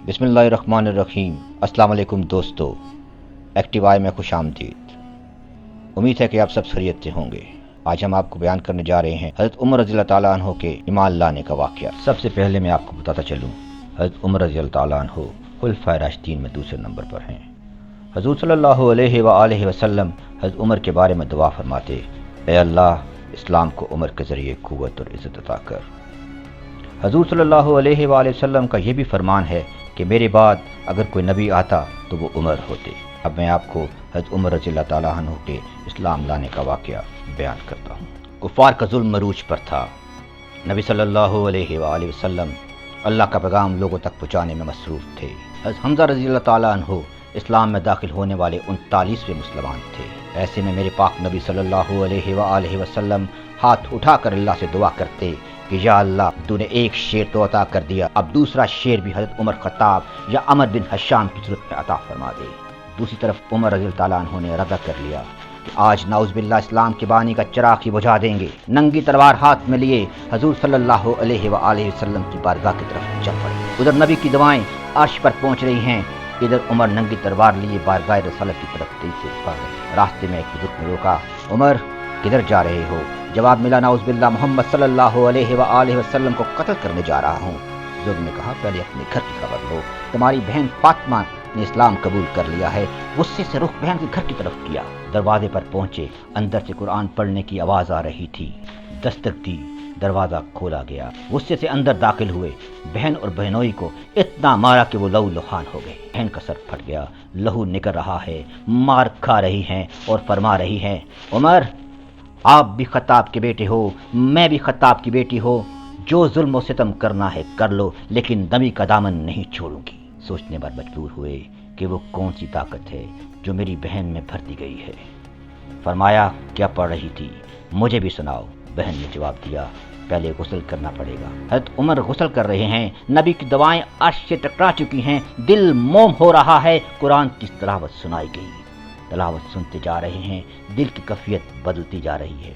بسم اللہ الرحمن الرحیم۔ السلام علیکم دوستو، ایکٹیو آئی میں خوش آمدید۔ امید ہے کہ آپ سب خیریت سے ہوں گے۔ آج ہم آپ کو بیان کرنے جا رہے ہیں حضرت عمر رضی اللہ تعالیٰ عنہ کے ایمان لانے کا واقعہ۔ سب سے پہلے میں آپ کو بتاتا چلوں، حضرت عمر رضی اللہ تعالیٰ عنہ خلفائے راشدین میں دوسرے نمبر پر ہیں۔ حضور صلی اللہ علیہ وآلہ وسلم حضرت عمر کے بارے میں دعا فرماتے، اے اللہ اسلام کو عمر کے ذریعے قوت اور عزت عطا کر۔ حضور صلی اللہ علیہ وآلہ وسلم کا یہ بھی فرمان ہے کہ میرے بعد اگر کوئی نبی آتا تو وہ عمر ہوتے۔ اب میں آپ کو حضرت عمر رضی اللہ تعالیٰ عنہ کے اسلام لانے کا واقعہ بیان کرتا ہوں۔ کفار کا ظلم عروج پر تھا۔ نبی صلی اللہ علیہ وآلہ وسلم اللہ کا پیغام لوگوں تک پہنچانے میں مصروف تھے۔ حضرت حمزہ رضی اللہ تعالیٰ عنہ اسلام میں داخل ہونے والے 39ویں مسلمان تھے۔ ایسے میں میرے پاک نبی صلی اللہ علیہ وآلہ وسلم ہاتھ اٹھا کر اللہ سے دعا کرتے کہ یا اللہ تو نے ایک شیر تو عطا کر دیا، اب دوسرا شیر بھی حضرت عمر خطاب یا عمر بن حشام کی صورت میں عطا فرما دے۔ دوسری طرف عمر رضی اللہ تعالیٰ عنہ نے ارادہ کر لیا کہ آج نعوذ باللہ اسلام کے بانی کا چراغ ہی بجھا دیں گے۔ ننگی تلوار ہاتھ میں لیے حضور صلی اللہ علیہ وآلہ وسلم کی بارگاہ کی طرف چل پڑے۔ ادھر نبی کی دعائیں عرش پر پہنچ رہی ہیں، ادھر عمر ننگی تلوار لیے بارگاہ رسالت کی طرف تیزی سے بڑھ رہے۔ راستے میں ایک بزرگ نے روکا، عمر کدھر جا رہے ہو؟ جواب ملا، نعوذ باللہ محمد صلی اللہ علیہ وآلہ وسلم کو قتل کرنے جا رہا ہوں۔ بزرگ نے کہا پہلے اپنے گھر کی خبر لو، تمہاری بہن فاطمہ نے اسلام قبول کر لیا ہے۔ غصے سے رخ بہن کے گھر کی طرف کیا۔ دروازے پر پہنچے، اندر سے قرآن پڑھنے کی آواز آ رہی تھی۔ دستک دی، دروازہ کھولا گیا۔ غصے سے اندر داخل ہوئے، بہن اور بہنوئی کو اتنا مارا کہ وہ لہو لہان ہو گئے۔ بہن کا سر پھٹ گیا، لہو نکل رہا ہے، مار کھا رہی ہیں اور فرما رہی ہیں، عمر آپ بھی خطاب کے بیٹے ہو، میں بھی خطاب کی بیٹی ہو، جو ظلم و ستم کرنا ہے کر لو، لیکن نبی کا دامن نہیں چھوڑوں گی۔ سوچنے پر مجبور ہوئے کہ وہ کون سی طاقت ہے جو میری بہن میں بھر دی گئی ہے۔ فرمایا کیا پڑھ رہی تھی؟ مجھے بھی سناؤ۔ بہن نے جواب دیا پہلے غسل کرنا پڑے گا۔ حضرت عمر غسل کر رہے ہیں، نبی کی دعائیں عرش سے ٹکرا چکی ہیں، دل موم ہو رہا ہے۔ قرآن کی تلاوت سنائی گئی، تلاوت سنتے جا رہے ہیں، دل کی کیفیت بدلتی جا رہی ہے۔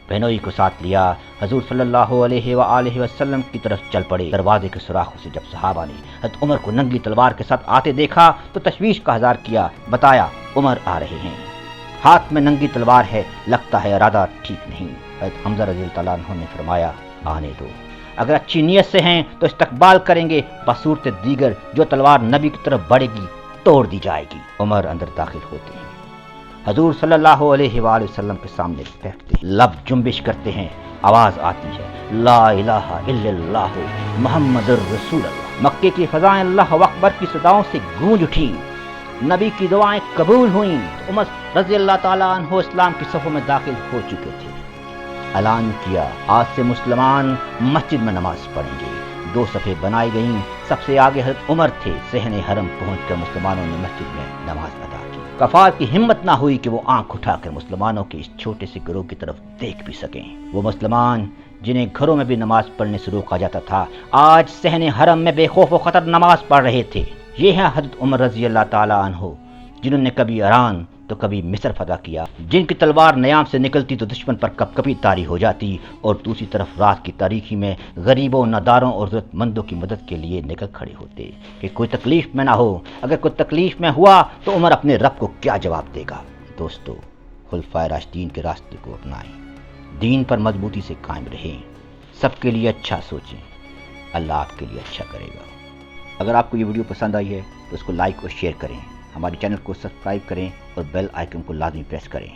بہنوئی کو ساتھ لیا، حضور صلی اللہ علیہ وآلہ وسلم کی طرف چل پڑے۔ دروازے کے سوراخوں سے جب صحابہ نے حضرت عمر کو ننگی تلوار کے ساتھ آتے دیکھا تو تشویش کا اظہار کیا، بتایا عمر آ رہے ہیں، ہاتھ میں ننگی تلوار ہے، لگتا ہے ارادہ ٹھیک نہیں۔ حضرت حمزہ رضی اللہ تعالیٰ عنہ نے فرمایا آنے دو، اگر اچھی نیت سے ہیں تو استقبال کریں گے، بصورت دیگر جو تلوار نبی کی طرف بڑھے گی توڑ دی جائے گی۔ عمر اندر داخل ہوتے ہیں، حضور صلی اللہ علیہ وآلہ وسلم کے سامنے بیٹھتے ہیں، لب جنبش کرتے ہیں، آواز آتی ہے لا الہ الا اللہ محمد الرسول اللہ۔ مکے کی فضائیں اللہ اکبر کی صداؤں سے گونج اٹھی، نبی کی دعائیں قبول ہوئیں۔ عمر رضی اللہ تعالیٰ عنہ اسلام کی صفوں میں داخل ہو چکے تھے۔ اعلان کیا آج سے مسلمان مسجد میں نماز پڑھیں گے۔ 2 صفیں بنائی گئیں، سب سے آگے حضرت عمر تھے۔ صحن حرم پہنچ کر مسلمانوں نے مسجد میں نماز ادا کی۔ کفار کی ہمت نہ ہوئی کہ وہ آنکھ اٹھا کر مسلمانوں کے اس چھوٹے سے گروہ کی طرف دیکھ بھی سکیں۔ وہ مسلمان جنہیں گھروں میں بھی نماز پڑھنے سے روکا جاتا تھا، آج صحن حرم میں بے خوف و خطر نماز پڑھ رہے تھے۔ یہ ہیں حضرت عمر رضی اللہ تعالیٰ عنہ، جنہوں نے کبھی ایران تو کبھی مصر فتح کیا، جن کی تلوار نیام سے نکلتی تو دشمن پر کپ کپی طاری ہو جاتی، اور دوسری طرف رات کی تاریکی میں غریبوں، ناداروں اور ضرورت مندوں کی مدد کے لیے نکل کھڑے ہوتے کہ کوئی تکلیف میں نہ ہو۔ اگر کوئی تکلیف میں ہوا تو عمر اپنے رب کو کیا جواب دے گا؟ دوستو، خلفائے راشدین کے راستے کو اپنائیں، دین پر مضبوطی سے قائم رہیں، سب کے لیے اچھا سوچیں، اللہ آپ کے لیے اچھا کرے گا۔ اگر آپ کو یہ ویڈیو پسند آئی ہے تو اس کو لائک اور شیئر کریں، ہمارے چینل کو سبسکرائب کریں اور بیل آئیکن کو لازمی پریس کریں۔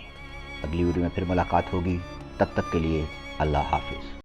اگلی ویڈیو میں پھر ملاقات ہوگی، تب تک کے لیے اللہ حافظ۔